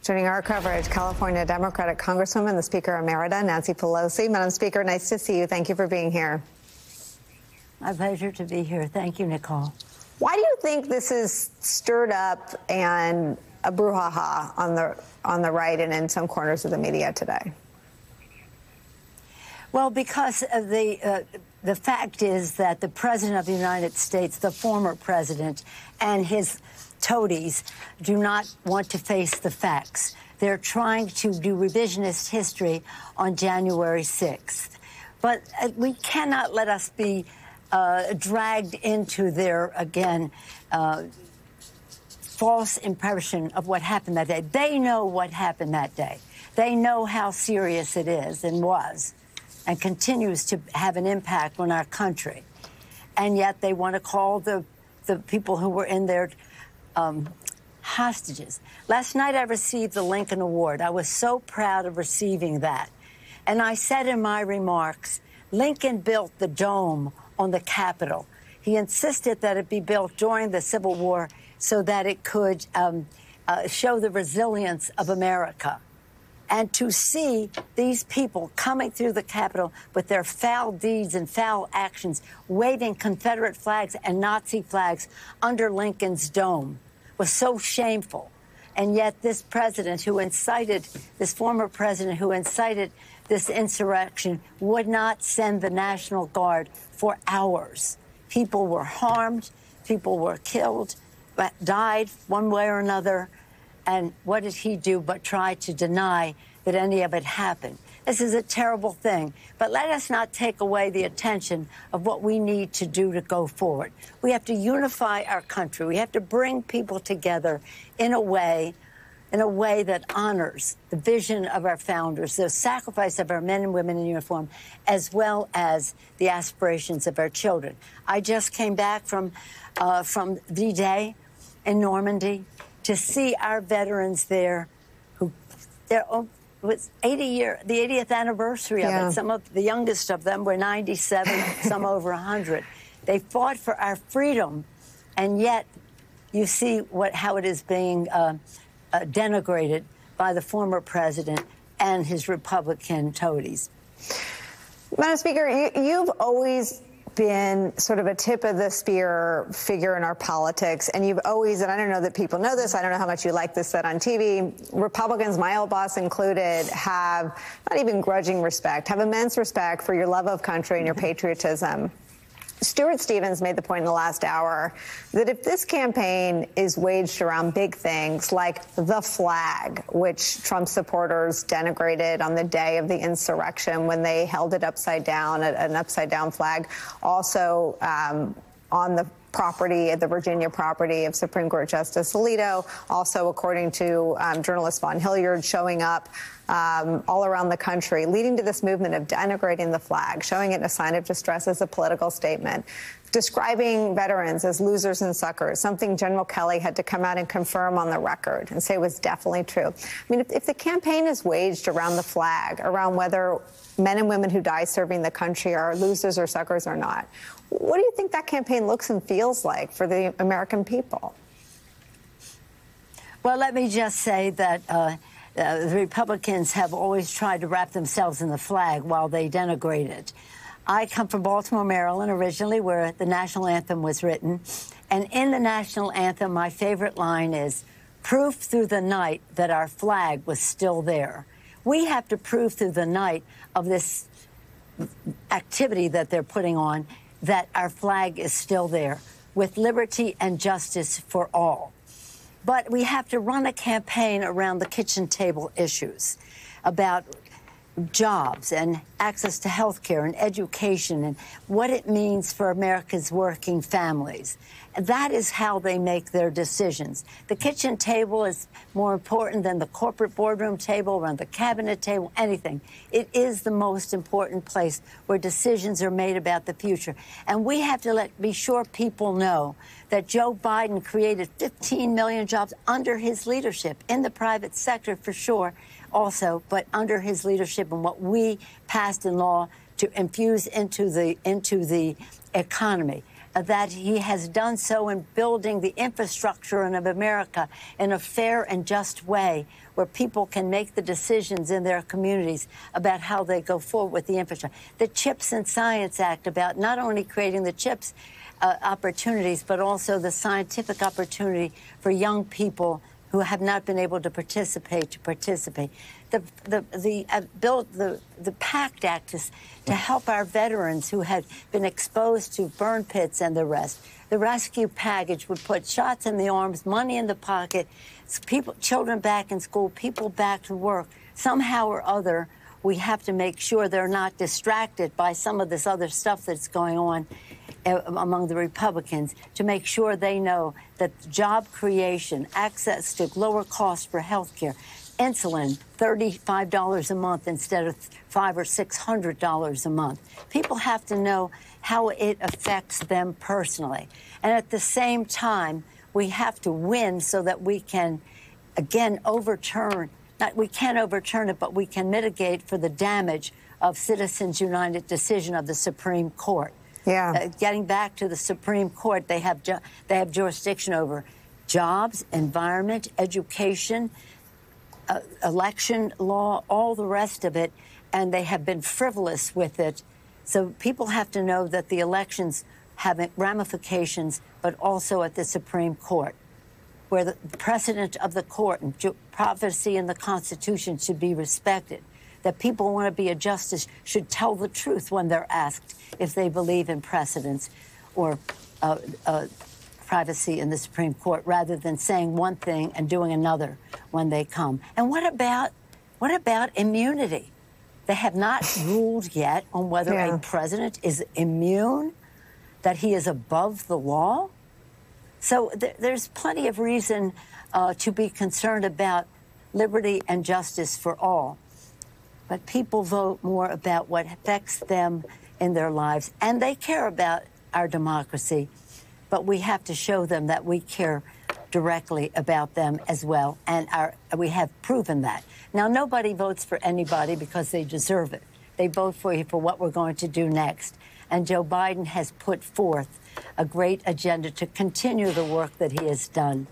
Joining our coverage, California Democratic Congresswoman, the Speaker Emerita, Nancy Pelosi. Madam Speaker, nice to see you. Thank you for being here. My pleasure to be here. Thank you, Nicole. Why do you think this is stirred up and a brouhaha on the right and in some corners of the media today? Well, because of the fact is that the President of the United States, the former president, and his toadies do not want to face the facts. They're trying to do revisionist history on January 6th. But we cannot let us be dragged into their, again, false impression of what happened that day. They know what happened that day. They know how serious it is and was and continues to have an impact on our country. And yet they want to call the people who were in there hostages. Last night I received the Lincoln Award. I was so proud of receiving that. And I said in my remarks, Lincoln built the dome on the Capitol. He insisted that it be built during the Civil War so that it could show the resilience of America. And to see these people coming through the Capitol with their foul deeds and foul actions, waving Confederate flags and Nazi flags under Lincoln's dome was so shameful. And yet this president who incited, this former president who incited this insurrection would not send the National Guard for hours. People were harmed, people were killed, died one way or another. And what did he do but try to deny that any of it happened? This is a terrible thing, but let us not take away the attention of what we need to do to go forward. We have to unify our country. We have to bring people together in a way that honors the vision of our founders, the sacrifice of our men and women in uniform, as well as the aspirations of our children. I just came back from D-Day in Normandy to see our veterans there it was the 80th anniversary of it. Some of the youngest of them were 97, some over 100. They fought for our freedom, and yet you see how it is being denigrated by the former president and his Republican toadies. Madam Speaker, you've always been sort of a tip of the spear figure in our politics, and you've always, and I don't know that people know this, I don't know how much you like this said on TV, Republicans, my old boss included, have not even grudging respect, have immense respect for your love of country and your patriotism. Stuart Stevens made the point in the last hour that if this campaign is waged around big things like the flag, which Trump supporters denigrated on the day of the insurrection when they held it upside down, an upside-down flag, also on the property, the Virginia property of Supreme Court Justice Alito, also, according to journalist Von Hilliard, showing up all around the country, leading to this movement of denigrating the flag, showing it a sign of distress as a political statement, describing veterans as losers and suckers, something General Kelly had to come out and confirm on the record and say was definitely true. I mean, if the campaign is waged around the flag, around whether men and women who die serving the country are losers or suckers or not, what do you think that campaign looks and feels like for the American people? Well, let me just say that the Republicans have always tried to wrap themselves in the flag while they denigrate it. I come from Baltimore, Maryland, originally, where the national anthem was written. And in the national anthem, my favorite line is, "Proof through the night that our flag was still there." We have to prove through the night of this activity that they're putting on that our flag is still there, with liberty and justice for all. But we have to run a campaign around the kitchen table issues about jobs and access to health care and education and what it means for America's working families. That is how they make their decisions. The kitchen table is more important than the corporate boardroom table, or the cabinet table, anything. It is the most important place where decisions are made about the future. And we have to be sure people know that Joe Biden created 15 million jobs under his leadership, in the private sector for sure also, but under his leadership and what we passed in law to infuse into the economy. that he has done so in building the infrastructure of America in a fair and just way where people can make the decisions in their communities about how they go forward with the infrastructure. The CHIPS and Science Act about not only creating the CHIPS opportunities, but also the scientific opportunity for young people who have not been able to participate. The PACT Act is to help our veterans who had been exposed to burn pits and the rest. The rescue package would put shots in the arms, money in the pocket, people, children back in school, people back to work. Somehow or other, we have to make sure they're not distracted by some of this other stuff that's going on among the Republicans, to make sure they know that job creation, access to lower costs for health care, insulin, $35 a month instead of $500 or $600 a month. People have to know how it affects them personally. And at the same time, we have to win so that we can, again, we can't overturn it, but we can mitigate for the damage of Citizens United decision of the Supreme Court. Yeah. Getting back to the Supreme Court, they have jurisdiction over jobs, environment, education, election law, all the rest of it, and they have been frivolous with it. So people have to know that the elections have ramifications, but also at the Supreme Court, where the precedent of the court and prophecy in the Constitution should be respected. That people who want to be a justice should tell the truth when they're asked if they believe in precedents or privacy in the Supreme Court, rather than saying one thing and doing another when they come. And what about immunity? They have not ruled yet on whether a president is immune, that he is above the law. So there's plenty of reason to be concerned about liberty and justice for all. But people vote more about what affects them in their lives, and they care about our democracy. But we have to show them that we care directly about them as well, and we have proven that. Now, nobody votes for anybody because they deserve it. They vote for you for what we're going to do next. And Joe Biden has put forth a great agenda to continue the work that he has done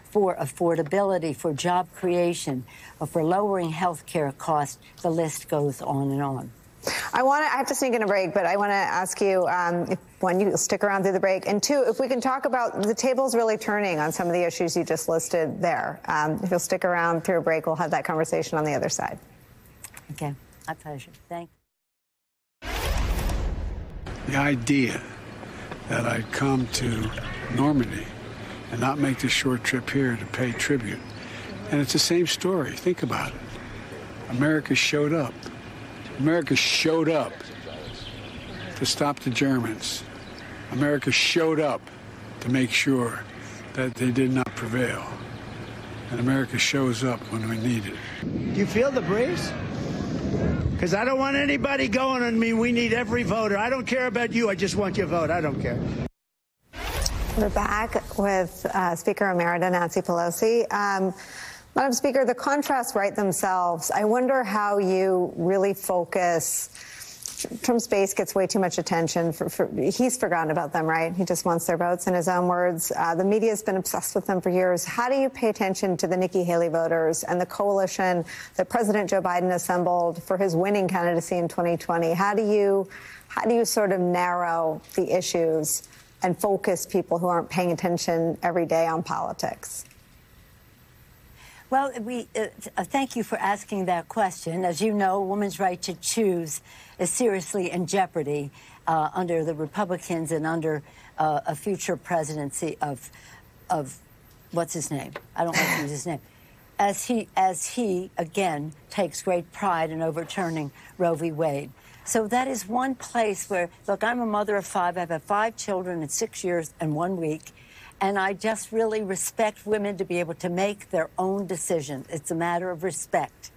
for affordability, for job creation, for lowering health care costs. The list goes on and on. I have to sneak in a break, but I want to ask you, if, one, you'll stick around through the break, and two, if we can talk about the tables really turning on some of the issues you just listed there. If you'll stick around through a break, we'll have that conversation on the other side. Okay, my pleasure. Thank you. The idea that I'd come to Normandy and not make this short trip here to pay tribute. And it's the same story. Think about it. America showed up. America showed up to stop the Germans. America showed up to make sure that they did not prevail. And America shows up when we need it. Do you feel the breeze? Because I don't want anybody going on me. We need every voter. I don't care about you. I just want your vote. I don't care. We're back with Speaker Emerita Nancy Pelosi. Madam Speaker, the contrasts write themselves. I wonder how you really focus. Trump's base gets way too much attention. He's forgotten about them, right? He just wants their votes, in his own words. The media has been obsessed with them for years. How do you pay attention to the Nikki Haley voters and the coalition that President Joe Biden assembled for his winning candidacy in 2020? How do you sort of narrow the issues and focus people who aren't paying attention every day on politics? Well, thank you for asking that question. As you know, a woman's right to choose is seriously in jeopardy under the Republicans and under a future presidency of what's his name? I don't like to use his name. As he again takes great pride in overturning Roe v. Wade. So that is one place where, look, I'm a mother of 5. I've had 5 children in 6 years and 1 week. And I just really respect women to be able to make their own decision. It's a matter of respect.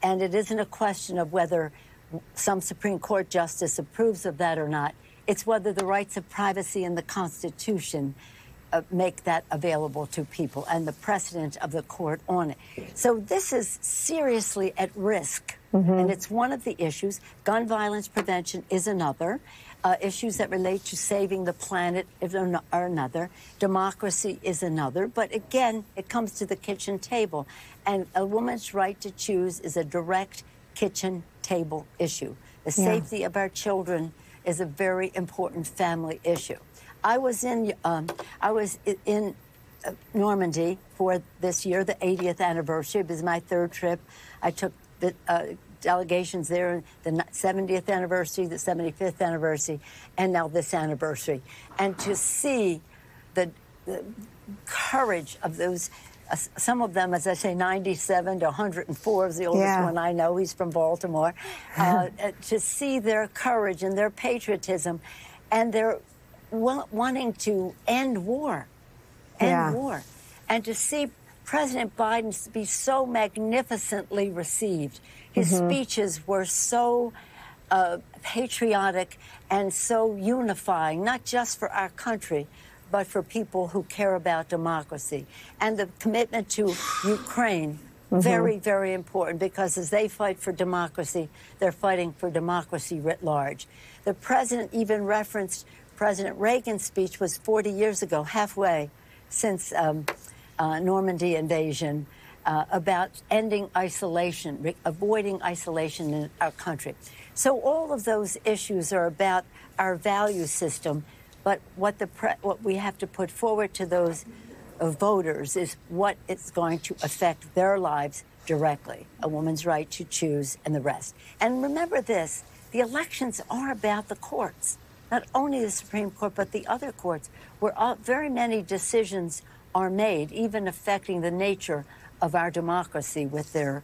And it isn't a question of whether some Supreme Court justice approves of that or not. It's whether the rights of privacy in the Constitution make that available to people and the precedent of the court on it. So this is seriously at risk And it's one of the issues. Gun violence prevention is another. Issues that relate to saving the planet are another. Democracy is another. But again, it comes to the kitchen table. And a woman's right to choose is a direct kitchen table issue. The safety of our children is a very important family issue. I was in Normandy for this year, the 80th anniversary. It was my third trip. I took the delegations there, the 70th anniversary, the 75th anniversary, and now this anniversary. And to see the courage of those, some of them, as I say, 97 to 104 is the oldest one I know. He's from Baltimore. To see their courage and their patriotism and their wanting to end war. And to see President Biden be so magnificently received. His speeches were so patriotic and so unifying, not just for our country, but for people who care about democracy. And the commitment to Ukraine, very, very important, because as they fight for democracy, they're fighting for democracy writ large. The president even referenced President Reagan's speech was 40 years ago, halfway since Normandy invasion, about ending isolation, avoiding isolation in our country. So all of those issues are about our value system, but what we have to put forward to those voters is what it's going to affect their lives directly, a woman's right to choose and the rest. And remember this, the elections are about the courts, not only the Supreme Court, but the other courts, where very many decisions are made, even affecting the nature of our democracy with their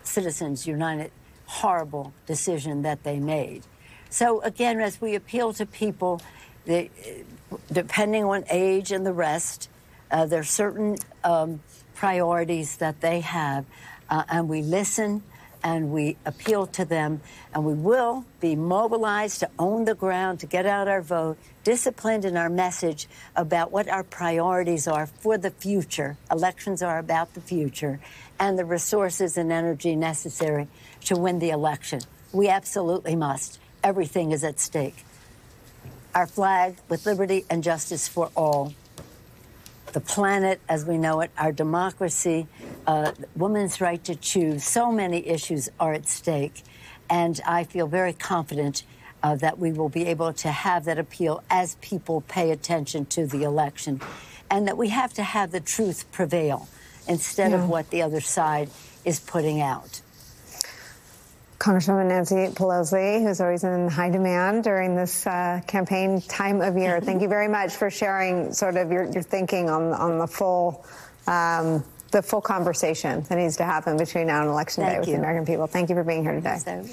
Citizens United horrible decision that they made. So again, as we appeal to people, depending on age and the rest, there are certain priorities that they have, and we listen and we appeal to them, and we will be mobilized to own the ground, to get out our vote, disciplined in our message about what our priorities are for the future. Elections are about the future, and the resources and energy necessary to win the election. We absolutely must. Everything is at stake. Our flag with liberty and justice for all. The planet as we know it, our democracy, women's right to choose. So many issues are at stake. And I feel very confident that we will be able to have that appeal as people pay attention to the election. And that we have to have the truth prevail instead of what the other side is putting out. Congresswoman Nancy Pelosi, who's always in high demand during this campaign time of year. Thank you very much for sharing sort of your thinking on the full conversation that needs to happen between now and Election Day with the American people. Thank you for being here today.